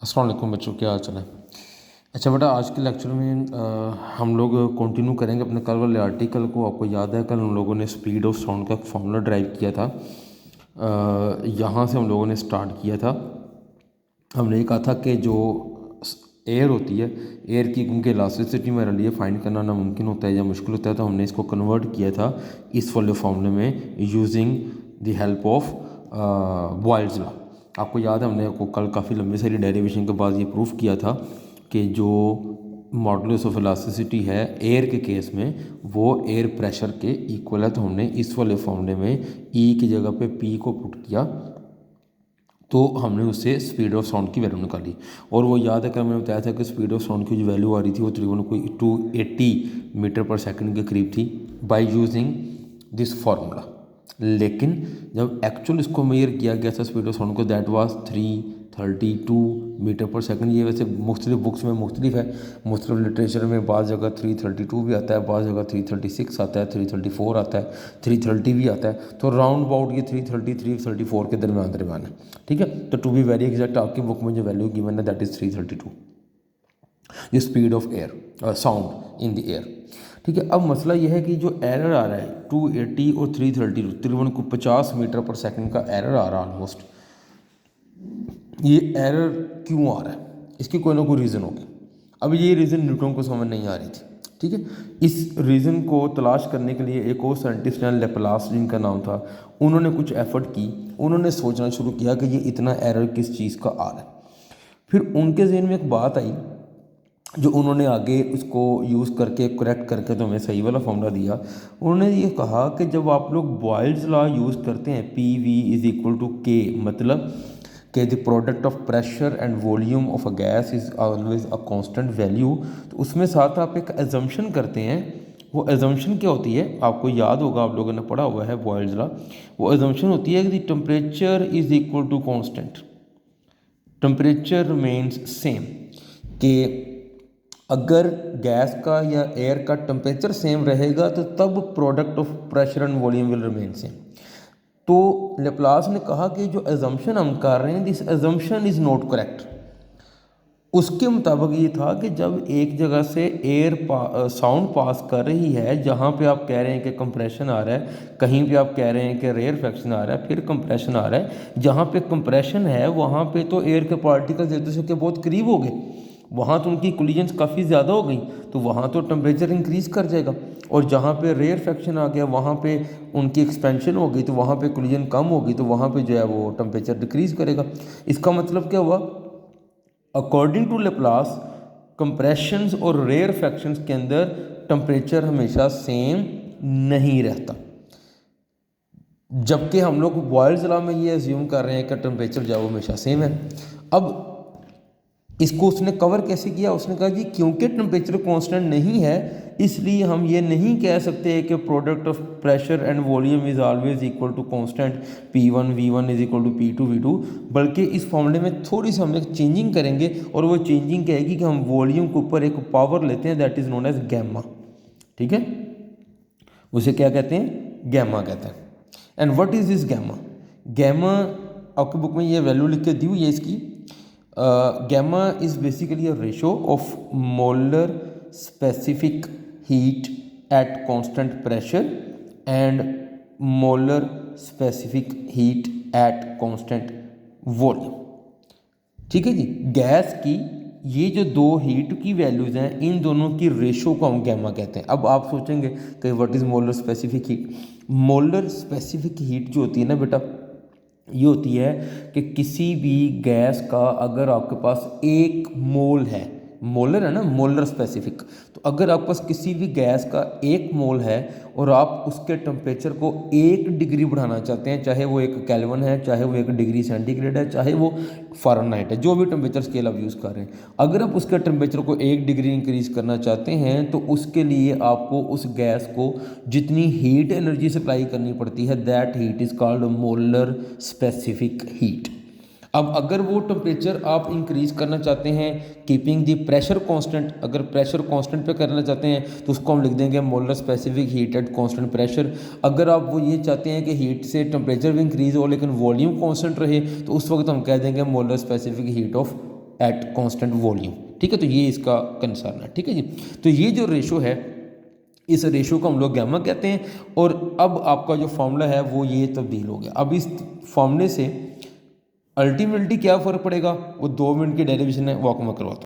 अस्सलाम वालेकुम बच्चों, क्या हाल चाल है। अच्छा बेटा, आज के लेक्चर में हम लोग कंटिन्यू करेंगे अपने कल वाले आर्टिकल को। आपको याद है कल हम लोगों ने स्पीड ऑफ साउंड का एक फार्मूला ड्राइव किया था। यहाँ से हम लोगों ने स्टार्ट किया था। हमने ये कहा था कि जो एयर होती है, एयर की क्योंकि इलास्टिसिटी मेरे लिए फाइंड करना नामुमकिन होता है या मुश्किल होता है, तो हमने इसको कन्वर्ट किया था इस वाले फार्मूले में using the help of Boyle's law. आपको याद है हमने को कल काफ़ी लंबी सारी डेरिवेशन के बाद ये प्रूफ किया था कि जो मॉडुलस ऑफ इलास्टिसिटी है एयर के केस में वो एयर प्रेशर के इक्वल है। तो हमने इस वाले फॉर्मूले में ई की जगह पे पी को पुट किया, तो हमने उससे स्पीड ऑफ साउंड की वैल्यू निकाली। और वो याद है कि मैंने बताया था कि स्पीड ऑफ साउंड की जो वैल्यू आ रही थी वो तकरीबन कोई 280 मीटर पर सेकंड के करीब थी बाय यूजिंग दिस फार्मूला। लेकिन जब एक्चुअल इसको मेजर किया गया था स्पीड ऑफ साउंड को, दैट वाज 332 मीटर पर सेकंड। ये वैसे मुख्तलिफ बुक्स में मुख्तलिफ है, मुख्तलिफ लिटरेचर में बाज़ जगह 332 भी आता है, बाज़ जगह 336 आता है, 334 आता है, 330 भी आता है। तो राउंड अबाउट ये 330 334 के दरमियान है। ठीक है, तो टू बी वेरी एग्जैक्ट आपकी बुक में जो वैल्यू गिवन है दैट इज़ 332, ये speed of air sound in the air. ठीक है, अब मसला यह है कि जो एरर आ रहा है 280 और 332 तकरीबन को 50 मीटर पर सेकंड का एरर आ रहा है ऑलमोस्ट। ये एरर क्यों आ रहा है, इसकी कोई ना कोई रीज़न होगी। अब ये रीज़न न्यूटन को समझ नहीं आ रही थी। ठीक है, इस रीज़न को तलाश करने के लिए एक और साइंटिस्ट ने, लेप्लास जिनका नाम था, उन्होंने कुछ एफर्ट की। उन्होंने सोचना शुरू किया कि ये इतना एरर किस चीज़ का आ रहा है। फिर उनके जहन में एक बात आई जो उन्होंने आगे उसको यूज़ करके करेक्ट करके तो हमें सही वाला फॉर्मूला दिया। उन्होंने ये कहा कि जब आप लोग बॉयल्स लॉ यूज़ करते हैं P V is equal to K, मतलब कि the product of pressure and volume of a gas is always a constant value, तो उसमें साथ आप एक एजम्पशन करते हैं। वो एजम्पशन क्या होती है, आपको याद होगा, आप लोगों ने पढ़ा हुआ है बॉयल्स लॉ। वो एजम्पशन होती है कि the temperature is equal to constant, temperature remains same. कि अगर गैस का या एयर का टेम्परेचर सेम रहेगा तो तब product of pressure and volume will remain same. तो लेप्लास ने कहा कि जो एजम्पशन हम कर रहे हैं this assumption is not correct. उसके मुताबिक ये था कि जब एक जगह से एयर साउंड पास कर रही है, जहाँ पे आप कह रहे हैं कि कंप्रेशन आ रहा है, कहीं पे आप कह रहे हैं कि रेयरफेक्शन आ रहा है, फिर कंप्रेशन आ रहा है, जहाँ पे कंप्रेशन है वहाँ पे तो एयर के पार्टिकल्स एक दूसरे के बहुत करीब हो गए, वहाँ तो उनकी कोलिजन्स काफ़ी ज़्यादा हो गई, तो वहाँ तो टेम्परेचर इंक्रीज़ कर जाएगा। और जहाँ पे रेयरफेक्शन आ गया वहाँ पे उनकी एक्सपेंशन हो गई, तो वहाँ पे कोलिजन कम होगी, तो वहाँ पे जो है वो टेम्परेचर डिक्रीज़ करेगा। इसका मतलब क्या हुआ, अकॉर्डिंग टू लेप्लास कंप्रेशंस और रेयरफेक्शंस के अंदर टेम्परेचर हमेशा सेम नहीं रहता, जबकि हम लोग बॉयल्स लॉ में ये अज्यूम कर रहे हैं कि टेम्परेचर जो है वो हमेशा सेम है। अब इसको उसने कवर कैसे किया, उसने कहा जी क्योंकि टेम्परेचर कांस्टेंट नहीं है इसलिए हम ये नहीं कह सकते कि product of pressure and volume is always equal to constant P1 V1 is equal to P2 V2, बल्कि इस फॉर्मूले में थोड़ी सी हम एक चेंजिंग करेंगे। और वो चेंजिंग क्या है कि हम वॉल्यूम के ऊपर एक पावर लेते हैं that is known as gamma. ठीक है, उसे क्या कहते हैं, गैमा कहते हैं। And what is this gamma, gamma आपकी बुक में ये वैल्यू लिख के दी हुई है इसकी। Gamma is basically a ratio of molar specific heat at constant pressure and molar specific heat at constant volume. ठीक है जी, गैस की ये जो दो हीट की वैल्यूज़ हैं इन दोनों की रेशो को हम गैमा कहते हैं। अब आप सोचेंगे कि what is molar specific heat. Molar specific heat जो होती है ना बेटा, ये होती है कि किसी भी गैस का अगर आपके पास 1 मोल है, मोलर है ना, मोलर स्पेसिफिक, तो अगर आपके पास किसी भी गैस का 1 मोल है और आप उसके टेम्परेचर को 1 डिग्री बढ़ाना चाहते हैं, चाहे वो 1 केल्विन है, चाहे वो 1 डिग्री सेंटीग्रेड है, चाहे वो फ़ारेनहाइट है, जो भी टेम्परेचर स्केल आप यूज़ कर रहे हैं, अगर आप उसके टेम्परेचर को 1 डिग्री इंक्रीज़ करना चाहते हैं तो उसके लिए आपको उस गैस को जितनी हीट एनर्जी सप्लाई करनी पड़ती है that heat is called molar specific heat. अब अगर वो टेम्परेचर आप इंक्रीज़ करना चाहते हैं कीपिंग द प्रेशर कांस्टेंट, अगर प्रेशर कांस्टेंट पे करना चाहते हैं तो उसको हम लिख देंगे molar specific heat at constant pressure. अगर आप वो ये चाहते हैं कि हीट से टेम्परेचर भी इंक्रीज़ हो लेकिन वॉल्यूम कांस्टेंट रहे तो उस वक्त हम कह देंगे molar specific heat of eight constant volume. ठीक है, तो ये इसका कंसर्न है। ठीक है जी, तो ये जो रेशो है, इस रेशो को हम लोग गैमा कहते हैं। और अब आपका जो फॉर्मूला है वो ये तब्दील हो गया। अब इस फॉर्मूले से अल्टीमेटली क्या फ़र्क पड़ेगा, वो 2 मिनट की डेरिवेशन है, वो आपको मैं करवाता हूँ।